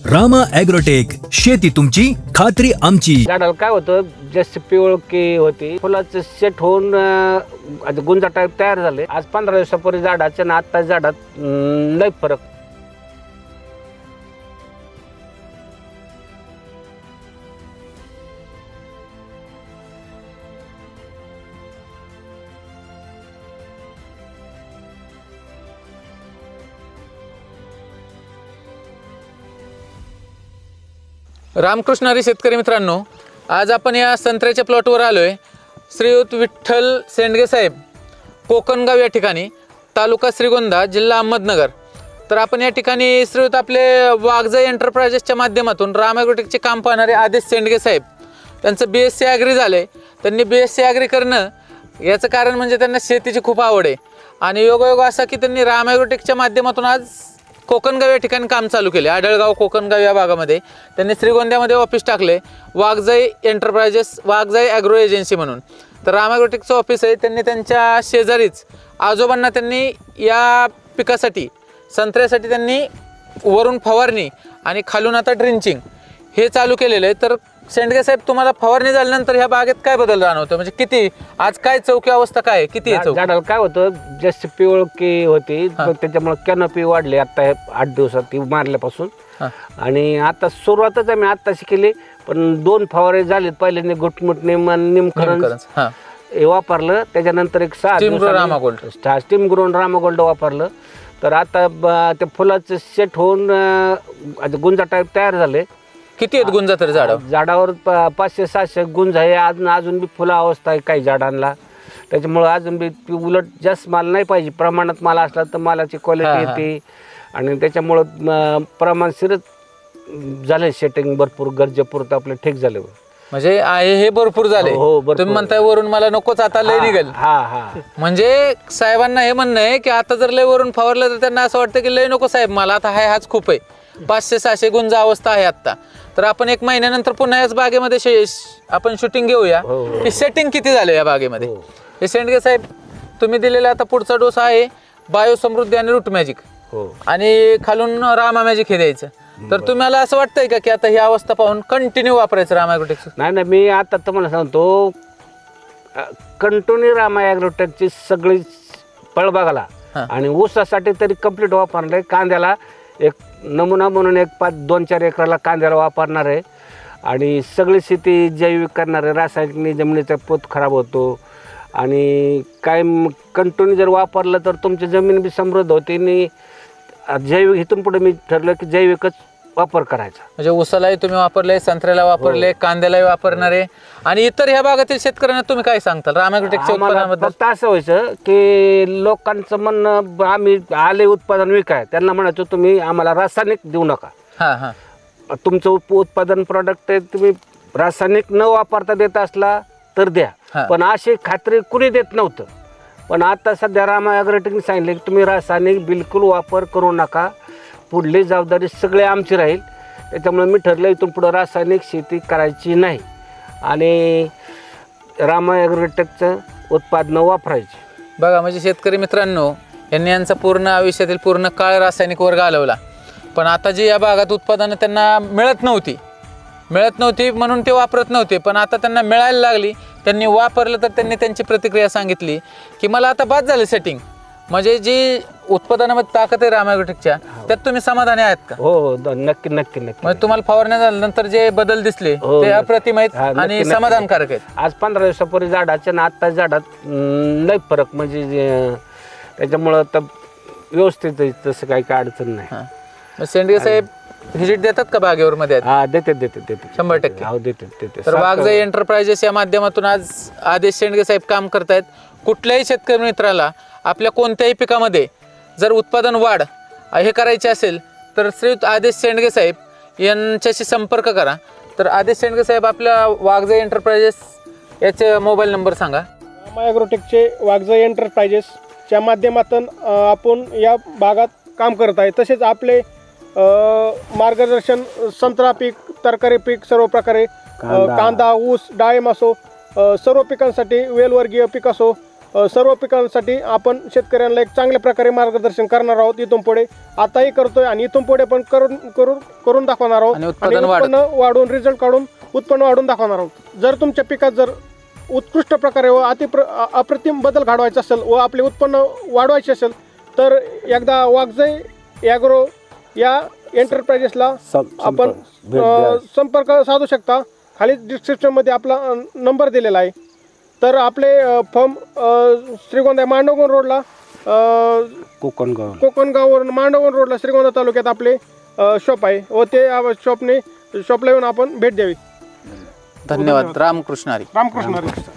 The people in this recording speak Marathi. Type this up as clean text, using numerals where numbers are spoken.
रामा ॲग्रोटेक, शेती तुमची खात्री आमची। झाडाला काय होतं, जास्त पिवळकी होती, फुलाचं सेट होऊन गुंजा टाईप तयार झाले। आज 15 दिवसापूर्वी झाडाच्या आणि आता झाडात लय फरक। रामकृष्ण हरी शेतकरी मित्रांनो, आज आपण या संत्र्याच्या प्लॉटवर आलोय। श्रीयुत विठ्ठल सेंडगे साहेब, कोकणगाव या ठिकाणी, तालुका श्रीगोंदा, जिल्हा अहमदनगर। तर आपण या ठिकाणी श्रीयुत आपले वाघजाई एंटरप्राइजेसच्या माध्यमातून रामा ॲग्रोटेकचे काम पाहणारे आदेश सेंडगे साहेब, त्यांचं BSc ॲग्री झाले। त्यांनी BSc ॲग्री करणं याचं कारण म्हणजे त्यांना शेतीची खूप आवड आहे आणि योगायोग असा की त्यांनी रामा ॲग्रोटेकच्या माध्यमातून आज कोकणगाव या ठिकाणी काम चालू केले। आढळगाव कोकणगाव या भागामध्ये त्यांनी श्रीगोंद्यामध्ये ऑफिस टाकले, Waghjai enterprises, Waghjai agro agency म्हणून। तर रामा ॲग्रोटेकचं ऑफिस आहे। त्यांनी त्यांच्या शेजारीच आजोबांना त्यांनी या पिकासाठी, संत्र्यासाठी त्यांनी वरून फवारणी आणि खालून आता ड्रिंचिंग हे चालू केलेलं आहे। तर सेंडगे साहेब, तुम्हाला फवारणी झाल्यानंतर ह्या बागेत काय बदल जाणवतो? म्हणजे किती आज काय चौकी अवस्था काय किती आहे? झाडाला काय होतं, जास्त पिवळकी होती, त्याच्यामुळे कॅनोपी वाढली आता 8 दिवसात ती मारल्यापासून। आणि आता सुरुवातच आम्ही आत्ताशी केली, पण 2 फवारे झाले। पहिल्यांदा गुटमुट निमकरण हे वापरलं, त्याच्यानंतर एक 6 स्टीम ग्रोन रामा गोल्ड वापरलं। तर आता ते फुलाचं सेट होऊन गुंजा टाईप तयार झाले। किती आहेत गुंजा? तर झाडावर 500-600 गुंज आहे। अजून बी फुला अवस्था आहे काही झाडांना, त्याच्यामुळे अजून बी उलट जास्त माल नाही पाहिजे, प्रमाणात माल असला तर मालाची क्वालिटी येते आणि त्याच्यामुळं प्रमाणशीरच झाले सेटिंग, भरपूर गरजेपुरतं आपलं ठीक झालं। म्हणजे आहे हे भरपूर झाले। तुम्ही म्हणताय वरून मला नकोच, आता लय निघेल। म्हणजे साहेबांना हे म्हणणं आहे की आता जर लय वरून फवारलं तर त्यांना असं वाटतं की लय नको साहेब, मला आता हाच खूप आहे। 500-600 गुंजा अवस्था आहे आता। तर आपण 1 महिन्यानंतर पुन्हा याच बागेमध्ये आपण शूटिंग घेऊया की सेटिंग किती झालं या बागेमध्ये। हे सेंडगे साहेब, तुम्ही दिलेला आता पुढचा डोस आहे बायोसमृद्धी आणि रूट मॅजिक, आणि खालून रामा मॅजिक हे द्यायचं। तर तुम्हाला असं वाटतंय का की आता ही अवस्था पाहून कंटिन्यू वापरायचं रामा ॲग्रोटेक? नाही, मी आता तुम्हाला सांगतो, कंटिन्यू रामा ॲग्रोटेकची सगळी फळबागाला आणि ऊसासाठी तरी कंप्लीट वापरलंय। कांद्याला एक नमुना म्हणून 2-4 एकराला कांद्याला वापरणार आहे आणि सगळी शेती जैविक करणार आहे। रासायनिक जमिनीचा पोत खराब होतो आणि काय कंटिन्यू जर वापरलं तर तुमची जमीन बी समृद्ध होते आणि जैविक, इथून पुढे मी ठरलं की जैविकच वापर करायचा। म्हणजे ऊसालाही तुम्ही वापरले, संत्र्याला वापरले, कांद्यालाही वापरणार आहे। आणि इतर ह्या भागातील शेतकऱ्यांना तुम्ही काय सांगताल रामा ॲग्रोटेकच्या उत्पादनाबद्दल? फक्त असं व्हायचं की लोकांचं म्हणणं, आम्ही आले उत्पादन विकाय, त्यांना म्हणायचो तुम्ही आम्हाला रासायनिक देऊ नका, तुमचं उत्पादन प्रॉडक्ट आहे, तुम्ही रासायनिक न वापरता देत असला तर द्या। पण अशी खात्री कुणी देत नव्हतं। पण आता सध्या रामा ॲग्रोटेकने सांगितले की तुम्ही रासायनिक बिलकुल वापर करू नका, पुढली जबाबदारी सगळे आमची राहील। त्याच्यामुळे मी ठरलं इथून पुढं रासायनिक शेती करायची नाही आणि रामा ॲग्रोटेकचं उत्पादनं वापरायची। बघा, म्हणजे शेतकरी मित्रांनो, यांनी यांचा पूर्ण आयुष्यातील पूर्ण काळ रासायनिक वर घालवला, पण आता जी या भागात उत्पादनं त्यांना मिळत नव्हती म्हणून ते वापरत नव्हते, पण आता त्यांना मिळायला लागली, त्यांनी वापरलं तर त्यांनी त्यांची प्रतिक्रिया सांगितली की मला आता बाद झालं सेटिंग। म्हणजे जी उत्पादनामध्ये ताकद आहे रामा ॲग्रोटेकच्या, त्यात तुम्ही समाधानी आहात का? हो, नक्की नक्की नक्की। म्हणजे तुम्हाला फवरण्या झाल्यानंतर जे बदल दिसले ते अप्रतिम आहेत आणि समाधानकारक आहेत। आज 15 दिवसापूर्वी झाडाच्या आणि आता झाडात लय फरक, म्हणजे त्याच्यामुळं तर व्यवस्थित आहे, तसं काही अडचण नाही। सेंडगे साहेब व्हिजिट देतात का बागेवर मध्ये? देते 100%। हो, देते। तर वाघजाई एंटरप्राइजेस या माध्यमातून आज आदेश सेंडगे साहेब काम करतायत। कुठल्याही शेतकरी मित्राला आपल्या कोणत्याही पिकामध्ये जर उत्पादन वाढ हे करायचे असेल तर श्रीयुत आदेश सेंडगे साहेब यांच्याशी संपर्क करा। तर आदेश सेंडगे साहेब, आपल्या वाघजाई एंटरप्राइजेस याचे मोबाईल नंबर सांगा। रामा ॲग्रोटेकचे वाघजाई एंटरप्राइजेसच्या माध्यमातून आपण या भागात काम करत आहे। तसेच आपले मार्गदर्शन संत्रा पीक, तरकारी पीक, सर्व प्रकारे कांदा, ऊस, डाळिंब असो, सर्व पिकांसाठी वेलवर्गीय पीक असो, सर्व पिकांसाठी आपण शेतकऱ्यांना एक चांगल्या प्रकारे मार्गदर्शन करणार आहोत इथून पुढे, आताही करतोय आणि इथून पुढे पण करून दाखवणार आहोत आणि आणि उत्पादन उत्पन्न वाढवून रिझल्ट काढून उत्पन्न वाढून दाखवणार आहोत. जर तुमच्या पिकात जर उत्कृष्ट प्रकारे व अप्रतिम बदल घडवायचा असेल व आपले उत्पन्न वाढवायचे असेल तर एकदा वाघजाई ॲग्रो या एंटरप्राइजेसला आपण संपर्क साधू शकता. खाली डिस्क्रिप्शनमध्ये आपला नंबर दिलेला आहे. तर आपले फर्म श्रीगोंदा मांडवगण रोडला कोकणगाववरून मांडवगण रोडला श्रीगोंदा तालुक्यात आपले शॉप आहे व ते शॉपला येऊन आपण भेट द्यावी. धन्यवाद. रामकृष्ण हरी. रामकृष्ण हरी.